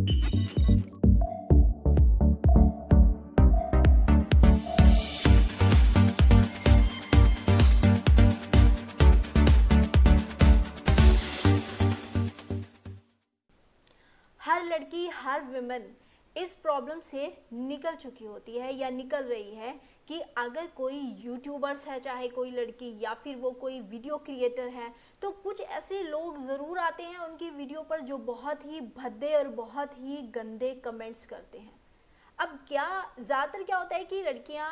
हर लड़की, हर विमेन इस प्रॉब्लम से निकल चुकी होती है या निकल रही है कि अगर कोई यूट्यूबर्स है, चाहे कोई लड़की या फिर वो कोई वीडियो क्रिएटर है, तो कुछ ऐसे लोग ज़रूर आते हैं उनकी वीडियो पर जो बहुत ही भद्दे और बहुत ही गंदे कमेंट्स करते हैं। अब क्या ज़्यादातर क्या होता है कि लड़कियां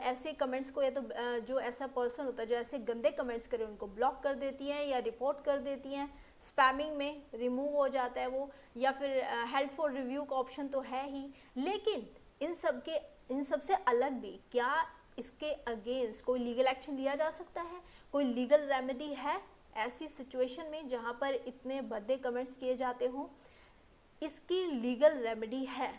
ऐसे कमेंट्स को, या तो जो ऐसा पर्सन होता है जो ऐसे गंदे कमेंट्स करे उनको ब्लॉक कर देती हैं या रिपोर्ट कर देती हैं, स्पैमिंग में रिमूव हो जाता है वो, या फिर हेल्प फॉर रिव्यू का ऑप्शन तो है ही। लेकिन इन सब से अलग भी क्या इसके अगेंस्ट कोई लीगल एक्शन लिया जा सकता है? कोई लीगल रेमेडी है ऐसी सिचुएशन में जहाँ पर इतने भद्दे कमेंट्स किए जाते हों? इसकी लीगल रेमेडी है।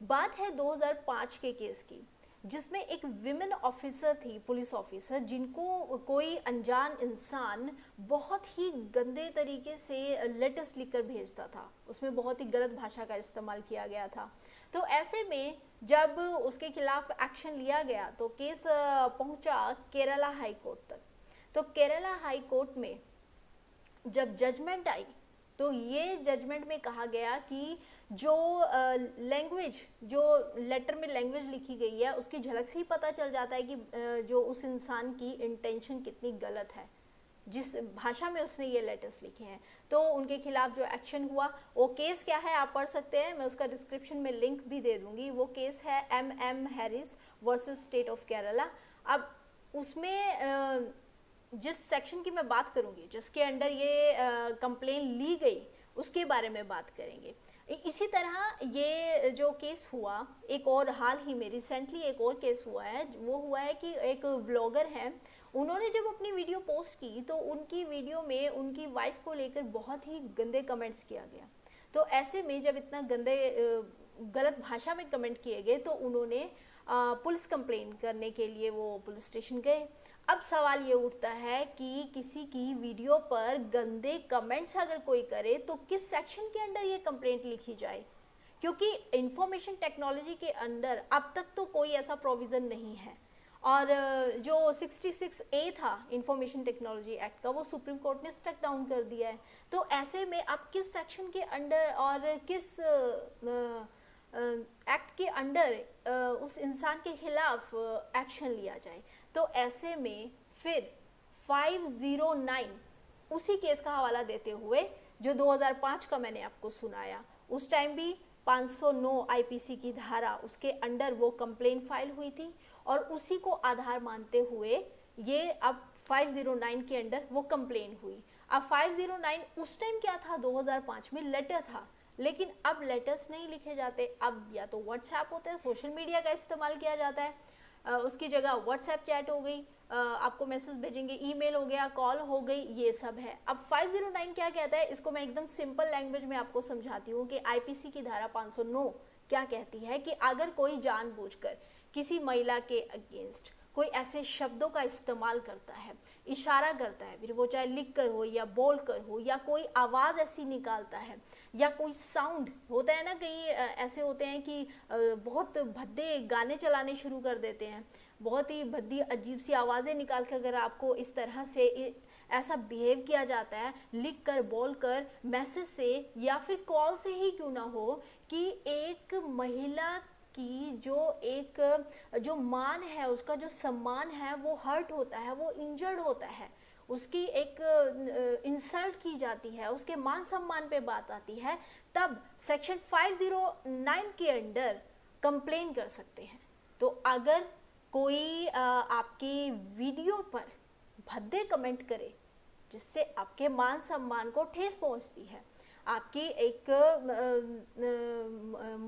बात है 2005 के केस की, जिसमें एक विमेन ऑफिसर थी, पुलिस ऑफिसर, जिनको कोई अनजान इंसान बहुत ही गंदे तरीके से लेटर्स लिखकर भेजता था। उसमें बहुत ही गलत भाषा का इस्तेमाल किया गया था। तो ऐसे में जब उसके खिलाफ एक्शन लिया गया तो केस पहुंचा केरला हाई कोर्ट तक। तो केरला हाई कोर्ट में जब जजमेंट आई तो ये जजमेंट में कहा गया कि जो लैंग्वेज, जो लेटर में लैंग्वेज लिखी गई है, उसकी झलक से ही पता चल जाता है कि जो उस इंसान की इंटेंशन कितनी गलत है, जिस भाषा में उसने ये लेटर्स लिखे हैं। तो उनके खिलाफ जो एक्शन हुआ, वो केस क्या है आप पढ़ सकते हैं, मैं उसका डिस्क्रिप्शन में लिंक भी दे दूंगी। वो केस है MM Harris versus state of Kerala. अब उसमें जिस सेक्शन की मैं बात करूंगी, जिसके अंडर ये कंप्लेन ली गई, उसके बारे में बात करेंगे। इसी तरह ये जो केस हुआ, एक और हाल ही में रिसेंटली एक और केस हुआ है। वो हुआ है कि एक व्लॉगर हैं, उन्होंने जब अपनी वीडियो पोस्ट की तो उनकी वीडियो में उनकी वाइफ को लेकर बहुत ही गंदे कमेंट्स किया गया। तो ऐसे में जब इतना गंदे गलत भाषा में कमेंट किए गए तो उन्होंने पुलिस कंप्लेन करने के लिए वो पुलिस स्टेशन गए। अब सवाल ये उठता है कि किसी की वीडियो पर गंदे कमेंट्स अगर कोई करे तो किस सेक्शन के अंडर ये कंप्लेंट लिखी जाए? क्योंकि इंफॉर्मेशन टेक्नोलॉजी के अंडर अब तक तो कोई ऐसा प्रोविज़न नहीं है। और जो 66A था इंफॉर्मेशन टेक्नोलॉजी एक्ट का, वो सुप्रीम कोर्ट ने स्ट्रक डाउन कर दिया है। तो ऐसे में अब किस सेक्शन के अंडर और किस एक्ट के अंडर उस इंसान के खिलाफ एक्शन लिया जाए? तो ऐसे में फिर 509 उसी केस का हवाला देते हुए जो 2005 का मैंने आपको सुनाया, उस टाइम भी 509 IPC की धारा, उसके अंडर वो कंप्लेन फाइल हुई थी और उसी को आधार मानते हुए ये अब 509 के अंडर वो कंप्लेन हुई। अब 509 उस टाइम क्या था, 2005 में लेटर था, लेकिन अब लेटर्स नहीं लिखे जाते। अब या तो व्हाट्सएप होता है, सोशल मीडिया का इस्तेमाल किया जाता है, उसकी जगह व्हाट्सएप चैट हो गई, आपको मैसेज भेजेंगे, ईमेल हो गया, कॉल हो गई, ये सब है। अब 509 क्या कहता है, इसको मैं एकदम सिंपल लैंग्वेज में आपको समझाती हूँ कि IPC की धारा 509 क्या कहती है कि अगर कोई जानबूझकर किसी महिला के अगेंस्ट कोई ऐसे शब्दों का इस्तेमाल करता है, इशारा करता है, फिर वो चाहे लिख कर हो या बोल कर हो, या कोई आवाज़ ऐसी निकालता है, या कोई साउंड होता है ना, कई ऐसे होते हैं कि बहुत भद्दे गाने चलाने शुरू कर देते हैं, बहुत ही भद्दी अजीब सी आवाज़ें निकाल कर अगर आपको इस तरह से ऐसा बिहेव किया जाता है, लिख कर, बोल कर, मैसेज से या फिर कॉल से ही क्यों ना हो, कि एक महिला की जो मान है, उसका जो सम्मान है वो हर्ट होता है, वो इंजर्ड होता है, उसकी एक इंसल्ट की जाती है, उसके मान सम्मान पे बात आती है, तब सेक्शन 509 के अंडर कंप्लेन कर सकते हैं। तो अगर कोई आपकी वीडियो पर भद्दे कमेंट करे जिससे आपके मान सम्मान को ठेस पहुंचती है, आपकी एक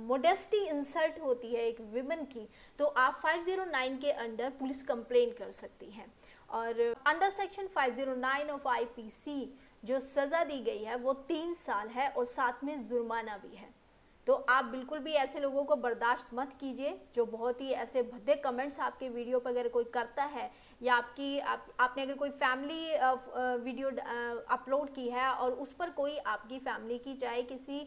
मोडेस्टी इंसल्ट होती है एक विमेन की, तो आप 509 के अंडर पुलिस कंप्लेन कर सकती हैं। और अंडर सेक्शन 509 ऑफ IPC जो सज़ा दी गई है वो 3 साल है और साथ में जुर्माना भी है। तो आप बिल्कुल भी ऐसे लोगों को बर्दाश्त मत कीजिए जो बहुत ही ऐसे भद्दे कमेंट्स आपके वीडियो पर अगर कोई करता है या आपने अगर कोई फैमिली वीडियो अपलोड की है और उस पर कोई आपकी फैमिली की चाहे किसी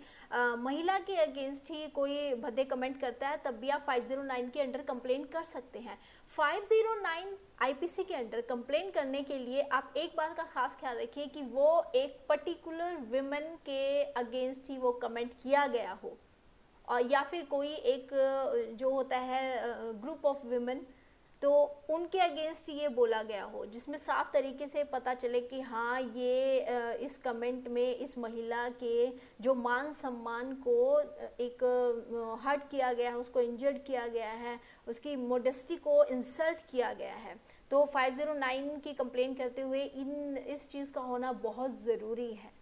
महिला के अगेंस्ट ही कोई भद्दे कमेंट करता है, तब भी आप 509 के अंडर कंप्लेंट कर सकते हैं। 509 आईपीसी के अंडर कंप्लेन करने के लिए आप एक बात का खास ख्याल रखिए कि वो एक पर्टिकुलर विमेन के अगेंस्ट ही वो कमेंट किया गया हो, और या फिर कोई एक जो होता है ग्रुप ऑफ विमेन, तो उनके अगेंस्ट ये बोला गया हो जिसमें साफ तरीके से पता चले कि हाँ ये इस कमेंट में इस महिला के जो मान सम्मान को एक हर्ट किया गया है, उसको इंजर्ड किया गया है, उसकी मोडेस्टी को इंसल्ट किया गया है। तो 509 की कंप्लेन करते हुए इस चीज़ का होना बहुत ज़रूरी है।